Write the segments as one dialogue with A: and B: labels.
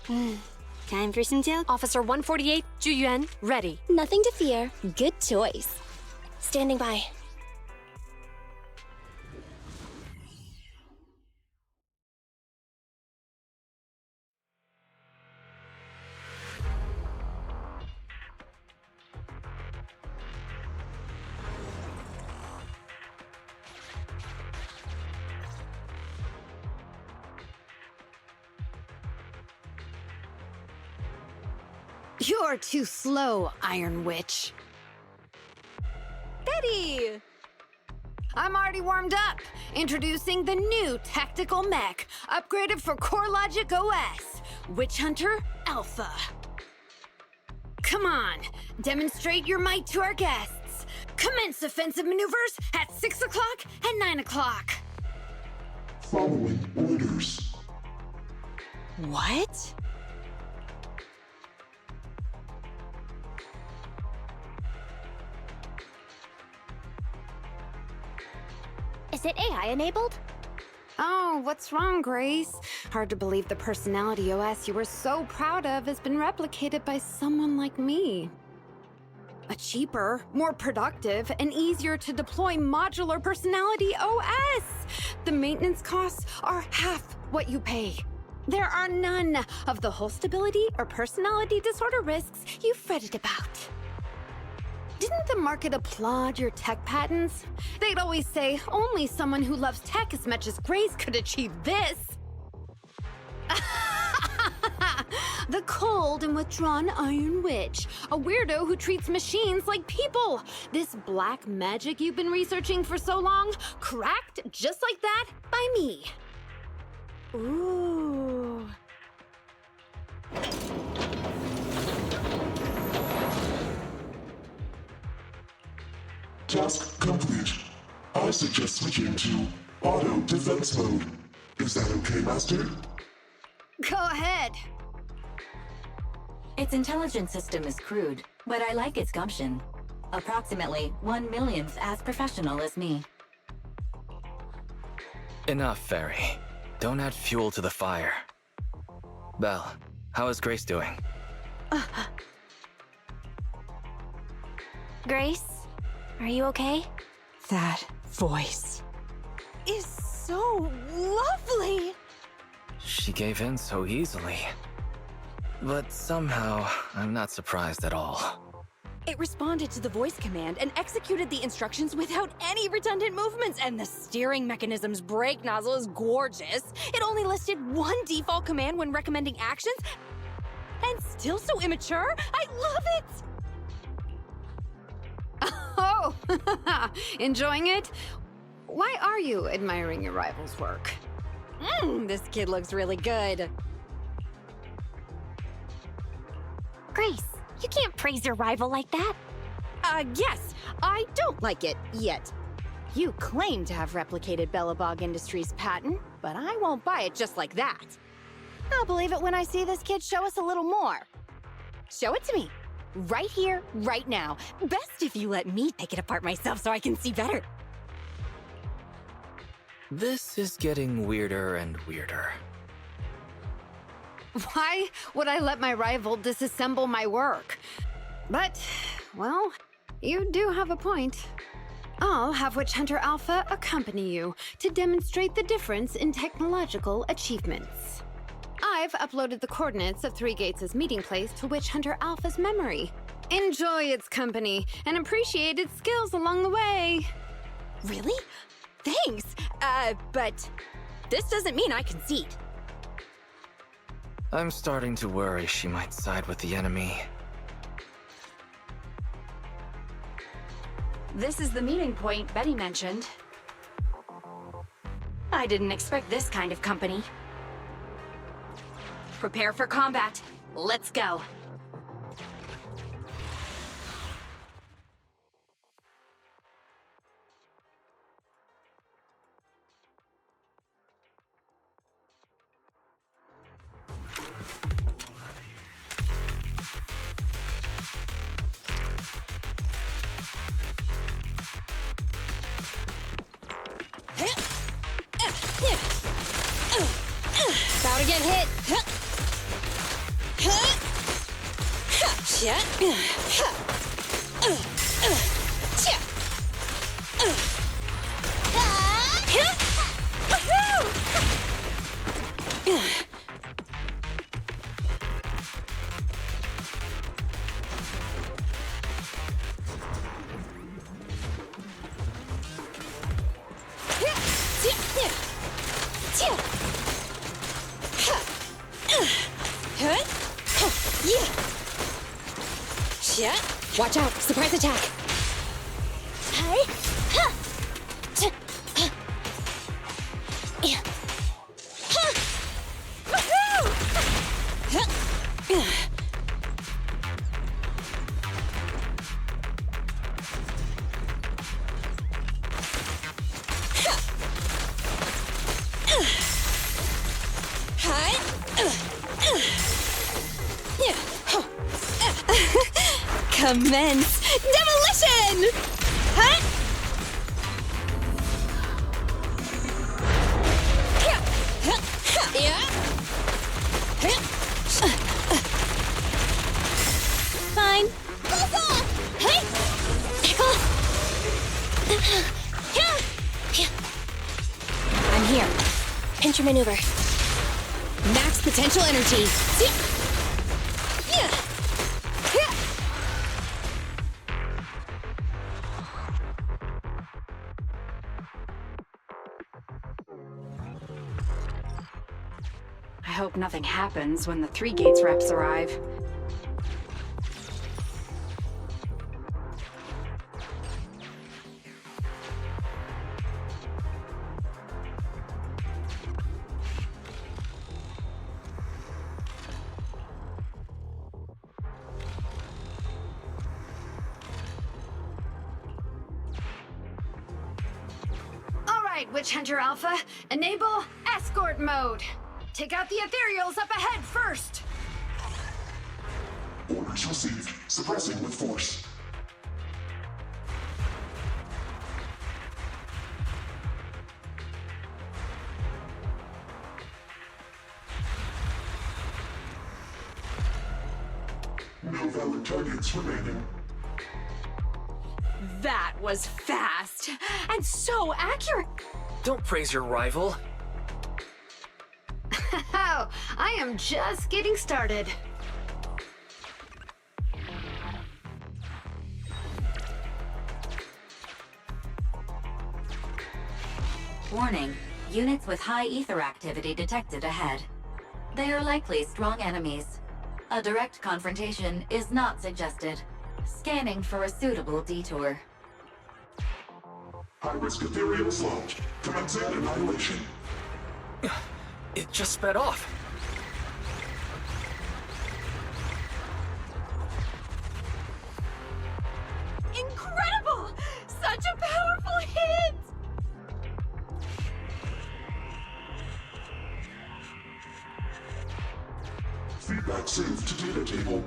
A: Time for some joke?
B: Officer 148, Ju Yuan, ready.
C: Nothing to fear. Good choice. Standing by.
D: You're too slow, Iron Witch. Betty! I'm already warmed up. Introducing the new tactical mech, upgraded for Core Logic OS, Witch Hunter Alpha. Come on, demonstrate your might to our guests. Commence offensive maneuvers at 6 o'clock and 9 o'clock.
E: Following orders.
D: What?
C: Is it AI enabled?
D: Oh, what's wrong, Grace? Hard to believe the personality OS you were so proud of has been replicated by someone like me. A cheaper, more productive, and easier to deploy modular personality OS! The maintenance costs are half what you pay. There are none of the whole stability or personality disorder risks you fretted about. Didn't the market applaud your tech patents? They'd always say only someone who loves tech as much as Grace could achieve this. The cold and withdrawn Iron Witch, a weirdo who treats machines like people. This black magic you've been researching for so long, cracked just like that by me. Ooh.
E: Task complete. I suggest switching to auto defense mode. Is that okay, Master?
D: Go ahead.
F: Its intelligence system is crude, but I like its gumption. Approximately 1/1,000th as professional as me.
G: Enough, Fairy. Don't add fuel to the fire. Belle, how is Grace doing?
C: Grace, are you okay?
D: That voice is so lovely.
G: She gave in so easily. But somehow, I'm not surprised at all.
H: It responded to the voice command and executed the instructions without any redundant movements, and the steering mechanism's brake nozzle is gorgeous. It only listed one default command when recommending actions, and still so immature. I love it!
D: Oh, enjoying it? Why are you admiring your rival's work?
H: This kid looks really good.
C: Grace, you can't praise your rival like that.
H: Yes, I don't like it yet. You claim to have replicated Bellabog Industries' patent, but I won't buy it just like that. I'll believe it when I see this kid show us a little more. Show it to me. Right here, right now. Best if you let me take it apart myself so I can see better.
G: This is getting weirder and weirder.
D: Why would I let my rival disassemble my work? But, well, you do have a point. I'll have Witch Hunter Alpha accompany you to demonstrate the difference in technological achievements. I've uploaded the coordinates of Three Gates' meeting place to Witch Hunter Alpha's memory. Enjoy its company and appreciate its skills along the way.
H: Really? Thanks. But this doesn't mean I concede.
G: I'm starting to worry she might side with the enemy.
B: This is the meeting point Betty mentioned. I didn't expect this kind of company. Prepare for combat. Let's go.
H: About to get hit. Watch out! Surprise attack! Commence demolition! Huh? Fine. I'm here. Pinch your maneuver. Max potential energy.
B: I hope nothing happens when the 3 Gates reps arrive.
D: All right, Witch Hunter Alpha, enable escort mode. Take out the ethereals up ahead first.
E: Orders received. Suppressing with force. No valid targets remaining.
B: That was fast and so accurate.
G: Don't praise your rival.
D: Oh, I am just getting started.
F: Warning, units with high ether activity detected ahead. They are likely strong enemies. A direct confrontation is not suggested. Scanning for a suitable detour.
E: High-risk ethereals launched. Commencing annihilation.
G: It just sped off.
B: Incredible! Such a powerful hit!
E: Feedback saved to data table.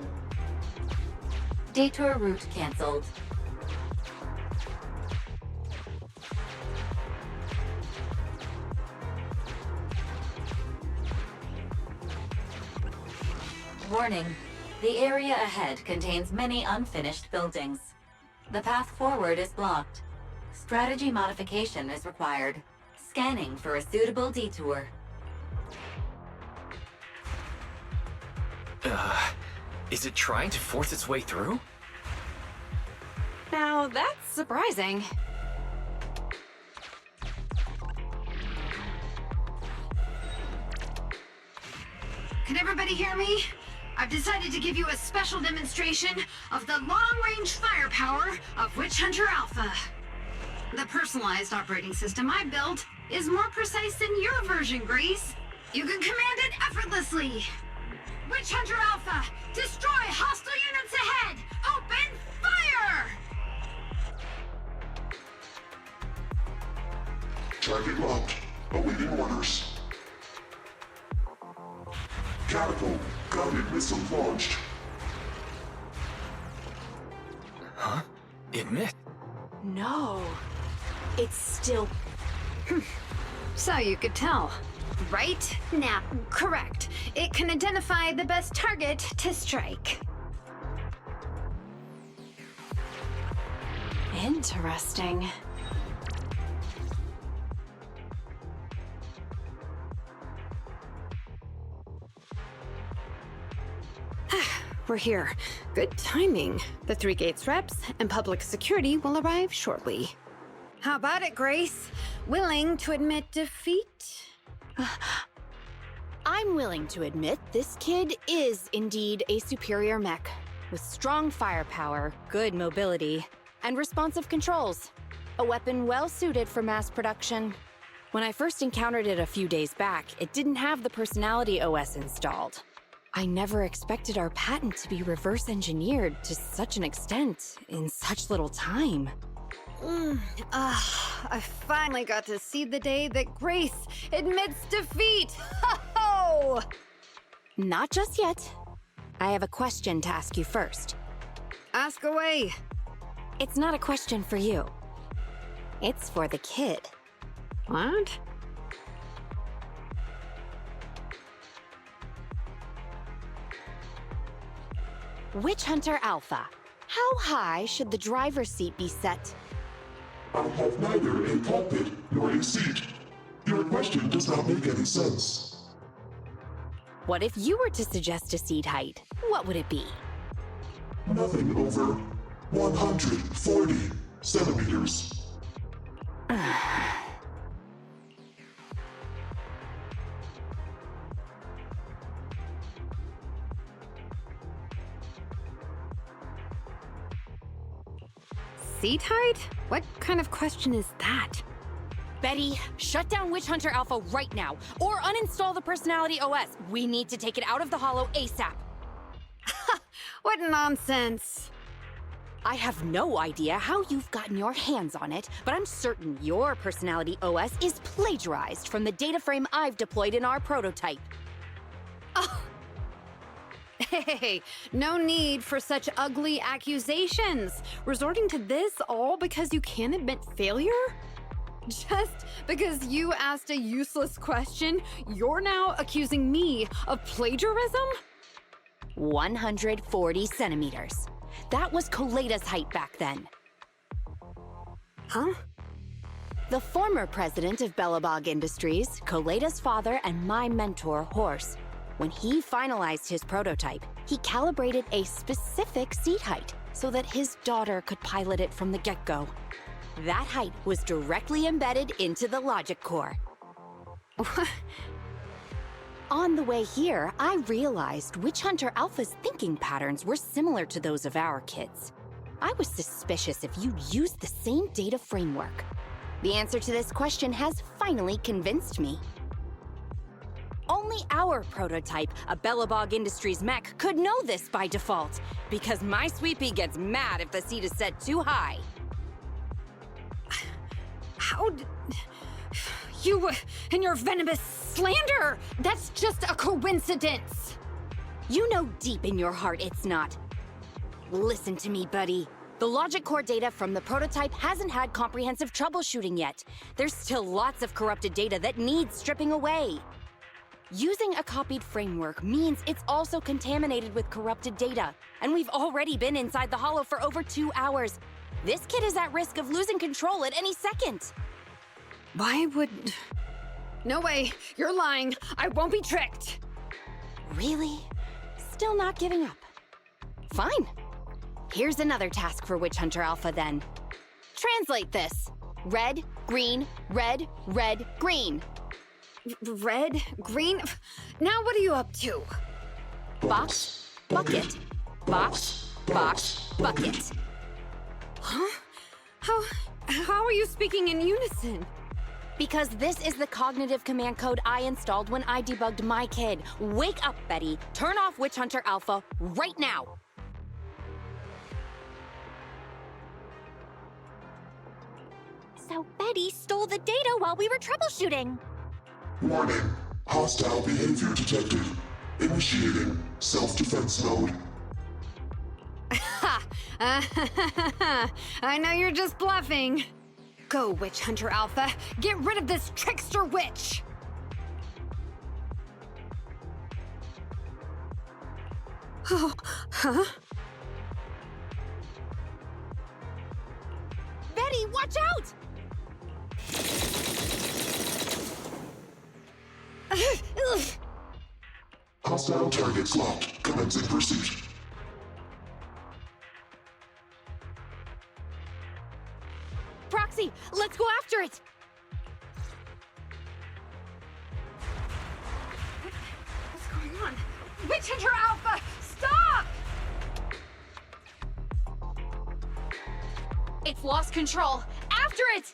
F: Detour route cancelled. Warning, the area ahead contains many unfinished buildings. The path forward is blocked. Strategy modification is required. Scanning for a suitable detour.
G: Is it trying to force its way through?
B: Now that's surprising.
D: Can everybody hear me? I've decided to give you a special demonstration of the long-range firepower of Witch Hunter Alpha. The personalized operating system I built is more precise than your version, Grace. You can command it effortlessly. Witch Hunter Alpha, destroy hostile units ahead! Open fire!
E: Target locked. Awaiting orders. Catapult. Guided missile launched.
G: Huh? It missed.
B: No. It's still...
D: So you could tell. Right? Now, correct. It can identify the best target to strike.
B: Interesting.
D: We're here. Good timing. The Three Gates reps and public security will arrive shortly. How about it, Grace? Willing to admit defeat?
H: I'm willing to admit this kid is indeed a superior mech, with strong firepower, good mobility, and responsive controls. A weapon well suited for mass production. When I first encountered it a few days back, it didn't have the personality OS installed. I never expected our patent to be reverse engineered to such an extent in such little time.
D: I finally got to see the day that Grace admits defeat! Ho-ho!
H: Not just yet. I have a question to ask you first.
D: Ask away.
H: It's not a question for you. It's for the kid.
D: What?
H: Witch Hunter Alpha. How high should the driver's seat be set?
E: I have neither a cockpit nor a seat. Your question does not make any sense.
H: What if you were to suggest a seat height? What would it be?
E: Nothing over 140 centimeters.
D: Seat height? What kind of question is that?
H: Betty, shut down Witch Hunter Alpha right now, or uninstall the Personality OS. We need to take it out of the Hollow ASAP.
D: What nonsense!
H: I have no idea how you've gotten your hands on it, but I'm certain your Personality OS is plagiarized from the data frame I've deployed in our prototype.
D: Oh. Hey, no need for such ugly accusations. Resorting to this all because you can't admit failure? Just because you asked a useless question, you're now accusing me of plagiarism?
H: 140 centimeters. That was Coleda's height back then.
D: Huh?
H: The former president of Belobog Industries, Coleda's father, and my mentor, Horse. When he finalized his prototype, he calibrated a specific seat height so that his daughter could pilot it from the get-go. That height was directly embedded into the logic core. On the way here, I realized Witch Hunter Alpha's thinking patterns were similar to those of our kids. I was suspicious if you'd used the same data framework. The answer to this question has finally convinced me. Only our prototype, a Belobog Industries mech, could know this by default, because my sweepy gets mad if the seat is set too high.
D: How did... You and your venomous slander! That's just a coincidence!
H: You know deep in your heart it's not. Listen to me, buddy. The logic core data from the prototype hasn't had comprehensive troubleshooting yet. There's still lots of corrupted data that needs stripping away. Using a copied framework means it's also contaminated with corrupted data, and we've already been inside the Hollow for over 2 hours. This kid is at risk of losing control at any second.
D: Why would... No way! You're lying! I won't be tricked!
H: Really? Still not giving up? Fine. Here's another task for Witch Hunter Alpha then. Translate this. Red, green, red, red, green.
D: Red? Green? Now what are you up to?
H: Box, bucket. Box, box, bucket.
D: Huh? How are you speaking in unison?
H: Because this is the cognitive command code I installed when I debugged my kid. Wake up, Betty. Turn off Witch Hunter Alpha right now.
C: So Betty stole the data while we were troubleshooting.
E: Warning. Hostile behavior detected. Initiating self-defense mode.
D: Ha! I know you're just bluffing. Go, Witch Hunter Alpha. Get rid of this trickster witch! Oh, huh?
H: Betty, watch out!
E: Hostile targets locked. Commencing pursuit.
H: Proxy, let's go after it!
D: What's going on? Witch Hunter Alpha, stop!
B: It's lost control. After it!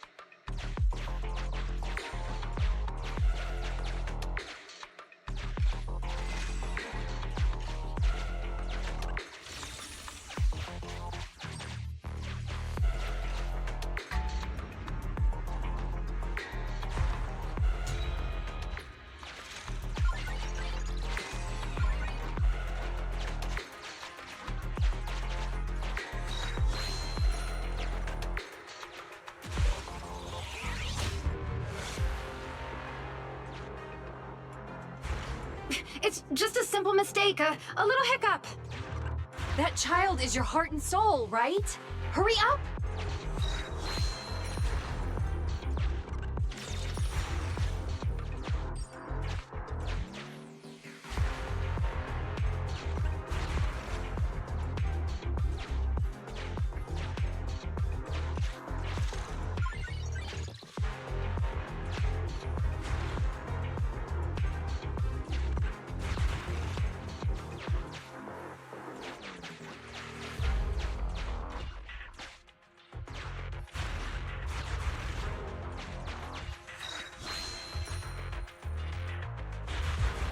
D: It's just a simple mistake, a little hiccup.
B: That child is your heart and soul, right? Hurry up!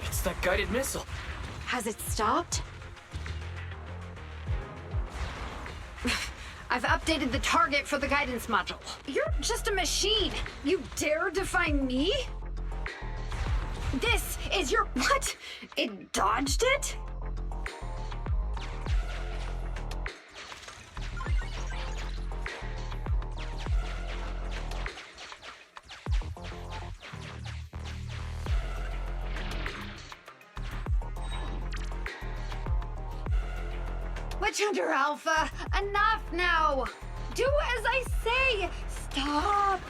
G: It's that guided missile.
B: Has it stopped?
D: I've updated the target for the guidance module. You're just a machine. You dare defy me? This is your... What? It dodged it? Witch Hunter Alpha, enough now! Do as I say! Stop!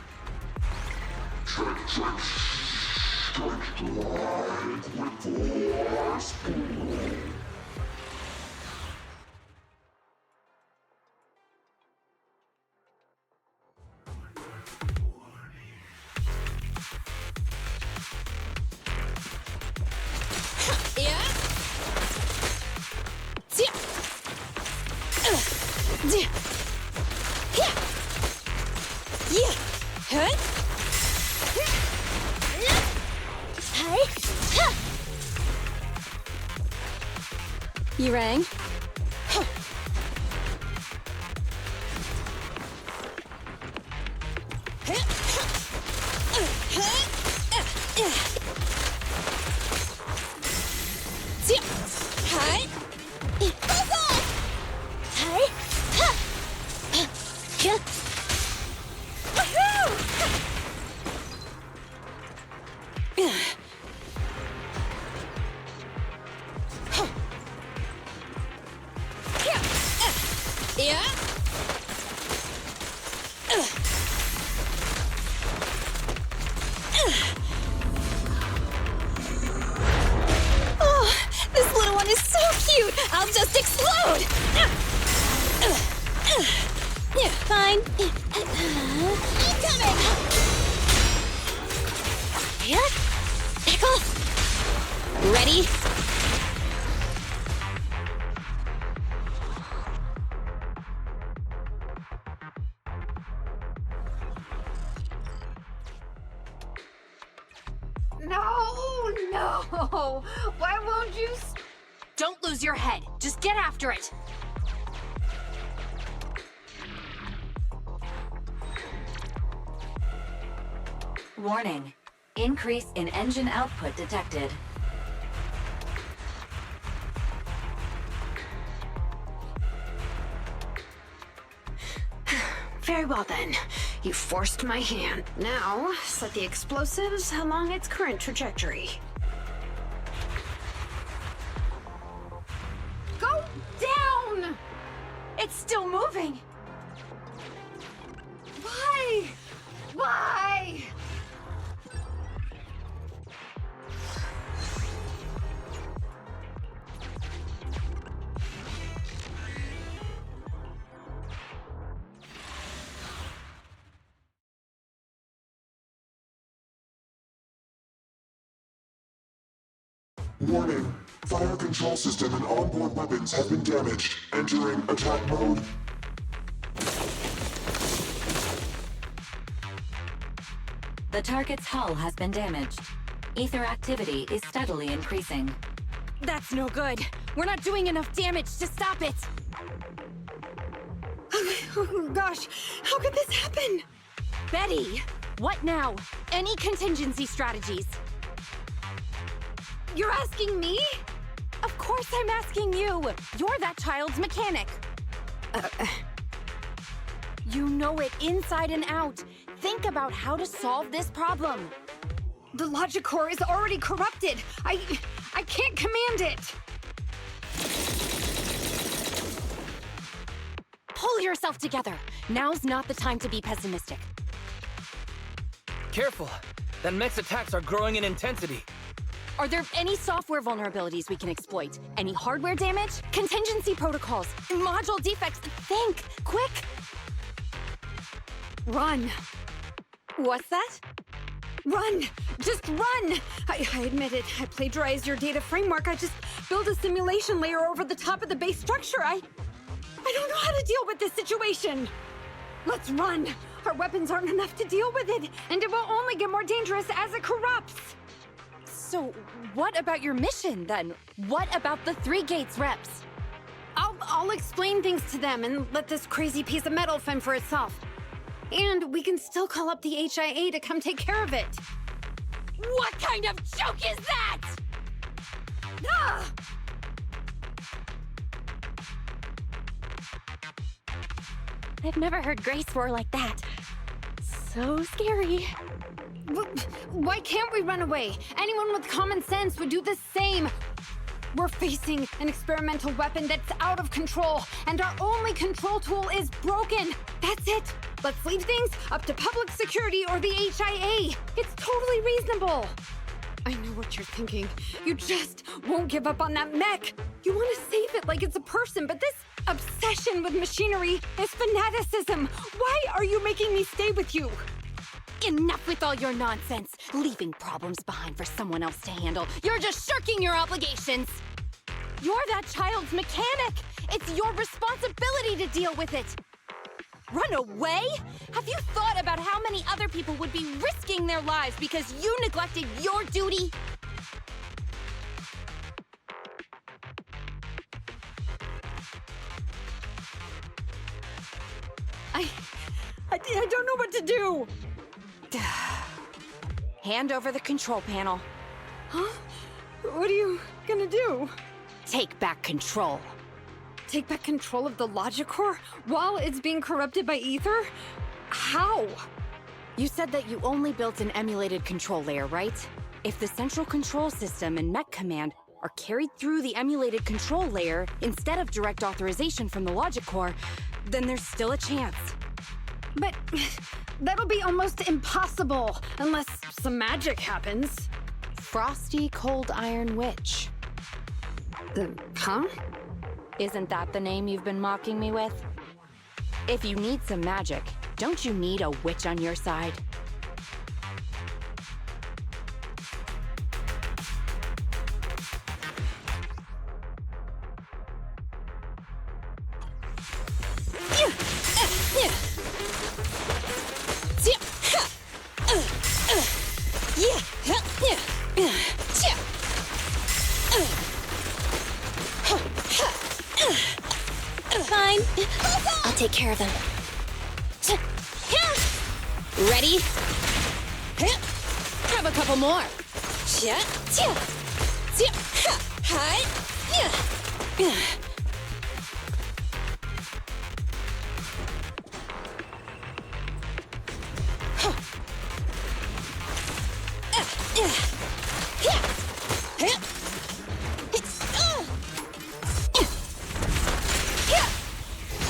E: Strike blind with force.
H: You rang?
C: I'll just explode! Fine. Incoming! Yeah? Pickle! Ready?
D: No! Why won't you...
B: Don't lose your head. Just get after it.
F: Warning. Increase in engine output detected.
D: Very well then. You forced my hand. Now, set the explosives along its current trajectory. Go!
B: It's still moving!
D: Why? Why?
E: Warning. Fire control system and onboard weapons have been damaged. Entering attack mode.
F: The target's hull has been damaged. Ether activity is steadily increasing.
H: That's no good. We're not doing enough damage to stop it.
D: Oh gosh, how could this happen?
H: Betty, what now? Any contingency strategies?
D: You're asking me?
H: Of course I'm asking you. You're that child's mechanic. You know it inside and out. Think about how to solve this problem.
D: The logic core is already corrupted. I can't command it.
H: Pull yourself together. Now's not the time to be pessimistic.
G: Careful! That mech's attacks are growing in intensity.
H: Are there any software vulnerabilities we can exploit? Any hardware damage? Contingency protocols? Module defects? Think! Quick!
D: Run.
H: What's that?
D: Run! Just run! I admit it. I plagiarized your data framework. I just built a simulation layer over the top of the base structure. I don't know how to deal with this situation. Let's run. Our weapons aren't enough to deal with it, and it will only get more dangerous as it corrupts.
H: So, what about your mission, then? What about the 3 Gates reps?
D: I'll explain things to them and let this crazy piece of metal fend for itself. And we can still call up the HIA to come take care of it.
H: What kind of joke is that?!
D: Ah!
H: I've never heard Grace roar like that. So scary.
D: Why can't we run away? Anyone with common sense would do the same. We're facing an experimental weapon that's out of control, and our only control tool is broken. That's it. Let's leave things up to public security or the HIA. It's totally reasonable. I know what you're thinking. You just won't give up on that mech. You want to save it like it's a person, but this obsession with machinery is fanaticism. Why are you making me stay with you?
H: Enough with all your nonsense. Leaving problems behind for someone else to handle. You're just shirking your obligations. You're that child's mechanic. It's your responsibility to deal with it. Run away? Have you thought about how many other people would be risking their lives because you neglected your duty?
D: I don't know what to do.
H: Hand over the control panel.
D: Huh? What are you gonna do?
H: Take back control.
D: Take back control of the logic core while it's being corrupted by ether? How?
H: You said that you only built an emulated control layer, right? If the central control system and mech command are carried through the emulated control layer instead of direct authorization from the logic core, then there's still a chance.
D: But that'll be almost impossible unless some magic happens.
H: Frosty Cold Iron Witch.
D: Huh?
H: Isn't that the name you've been mocking me with? If you need some magic, don't you need a witch on your side?
C: Fine. I'll take care of them. Ready?
H: Grab a couple more.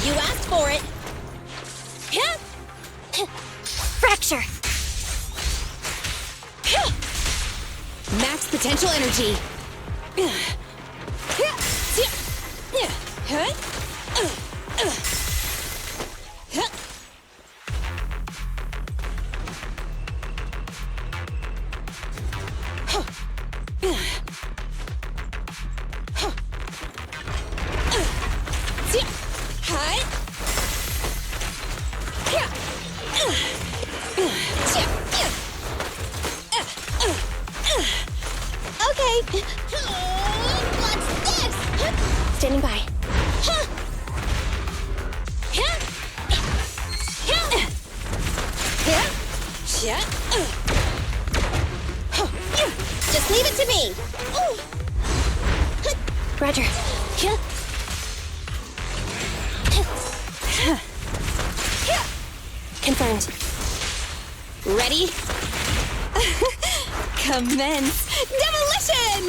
C: You
H: max potential energy.
C: Okay. What's this? Standing by. Just leave it to me. Roger. Confirmed. Ready? Commence demolition!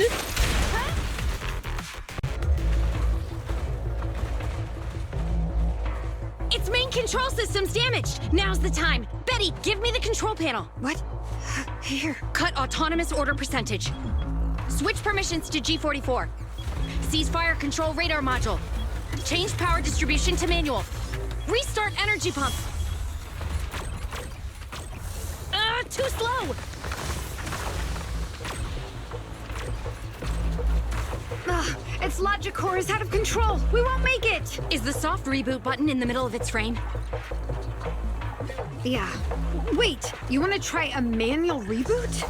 H: Its main control system's damaged. Now's the time. Betty, give me the control panel.
D: What? Here.
H: Cut autonomous order percentage. Switch permissions to G44. Ceasefire control radar module. Change power distribution to manual. Restart energy pump. Too slow!
D: Its logic core is out of control. We won't make it.
H: Is the soft reboot button in the middle of its frame?
D: Yeah. Wait, you want to try a manual reboot?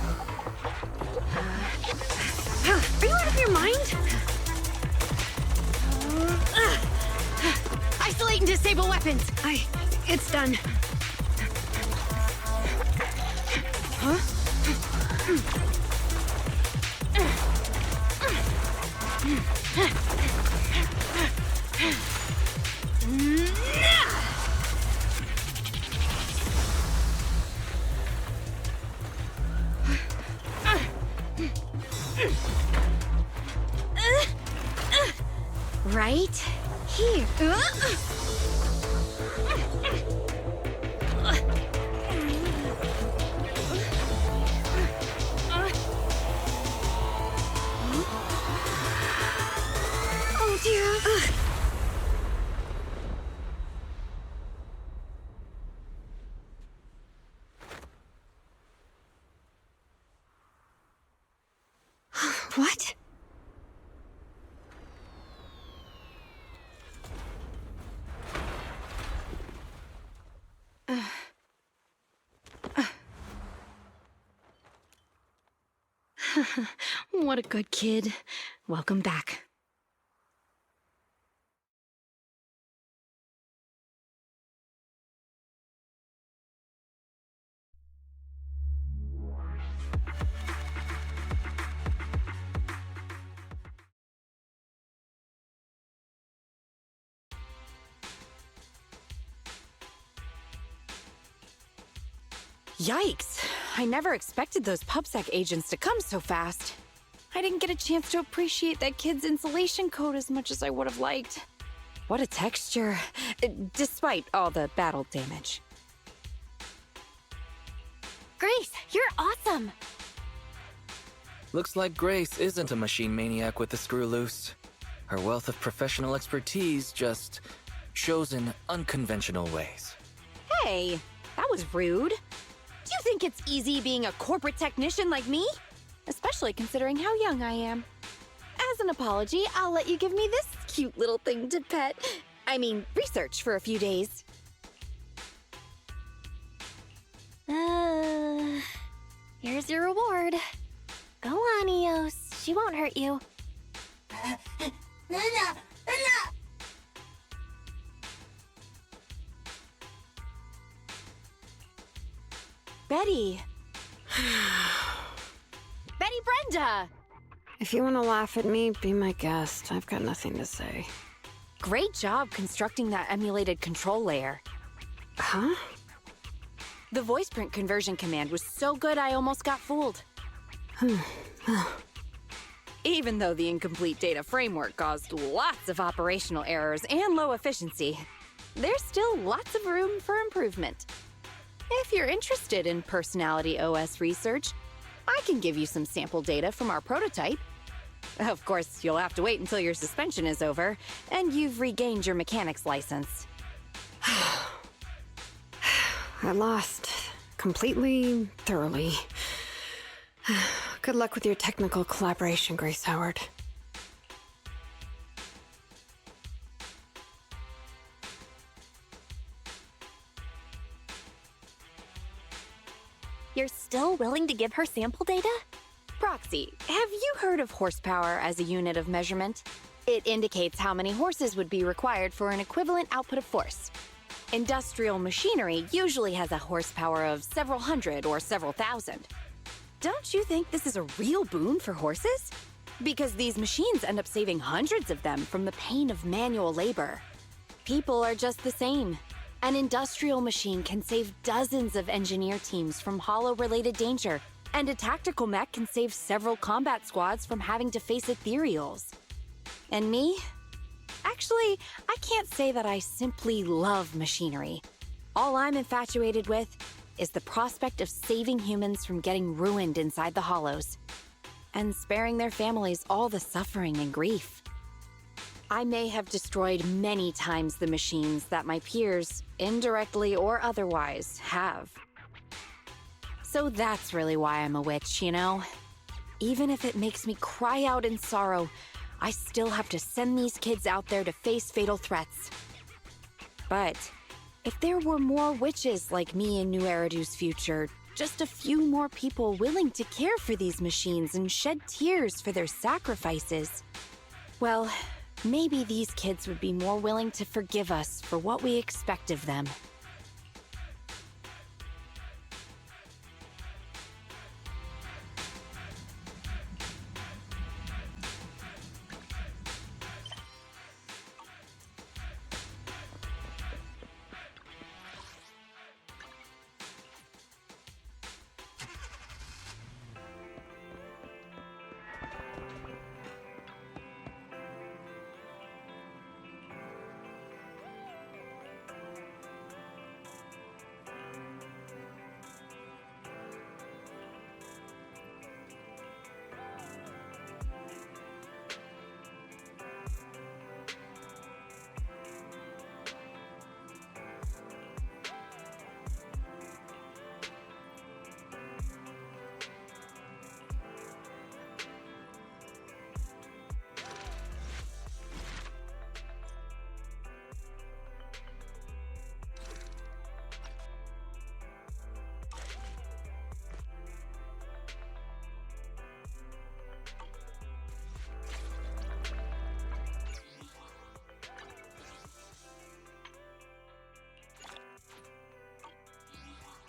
D: Are you out of your mind?
H: Isolate and disable weapons.
D: It's done. Huh?
H: Right here.
D: Oh dear. What?
H: What a good kid. Welcome back. Yikes! I never expected those PubSec agents to come so fast. I didn't get a chance to appreciate that kid's insulation coat as much as I would have liked. What a texture, despite all the battle damage.
C: Grace, you're awesome.
G: Looks like Grace isn't a machine maniac with the screw loose. Her wealth of professional expertise just shows in unconventional ways.
H: Hey, that was rude. Do you think it's easy being a corporate technician like me? Especially considering how young I am. As an apology, I'll let you give me this cute little thing to pet. I mean, research for a few days.
C: Here's your reward. Go on, Eos. She won't hurt you.
H: Betty. Betty Brenda!
D: If you want to laugh at me, be my guest. I've got nothing to say.
H: Great job constructing that emulated control layer.
D: Huh?
H: The voice print conversion command was so good I almost got fooled. Even though the incomplete data framework caused lots of operational errors and low efficiency, there's still lots of room for improvement. If you're interested in Personality OS research, I can give you some sample data from our prototype. Of course, you'll have to wait until your suspension is over, and you've regained your mechanic's license.
D: I lost. Completely, thoroughly. Good luck with your technical collaboration, Grace Howard.
C: You're still willing to give her sample data?
H: Proxy, have you heard of horsepower as a unit of measurement? It indicates how many horses would be required for an equivalent output of force. Industrial machinery usually has a horsepower of several hundred or several thousand. Don't you think this is a real boon for horses? Because these machines end up saving hundreds of them from the pain of manual labor. People are just the same. An industrial machine can save dozens of engineer teams from hollow-related danger, and a tactical mech can save several combat squads from having to face ethereals. And me? Actually, I can't say that I simply love machinery. All I'm infatuated with is the prospect of saving humans from getting ruined inside the hollows, and sparing their families all the suffering and grief. I may have destroyed many times the machines that my peers, indirectly or otherwise, have. So that's really why I'm a witch, you know? Even if it makes me cry out in sorrow, I still have to send these kids out there to face fatal threats. But if there were more witches like me in New Eridu's future, just a few more people willing to care for these machines and shed tears for their sacrifices, well, maybe these kids would be more willing to forgive us for what we expect of them.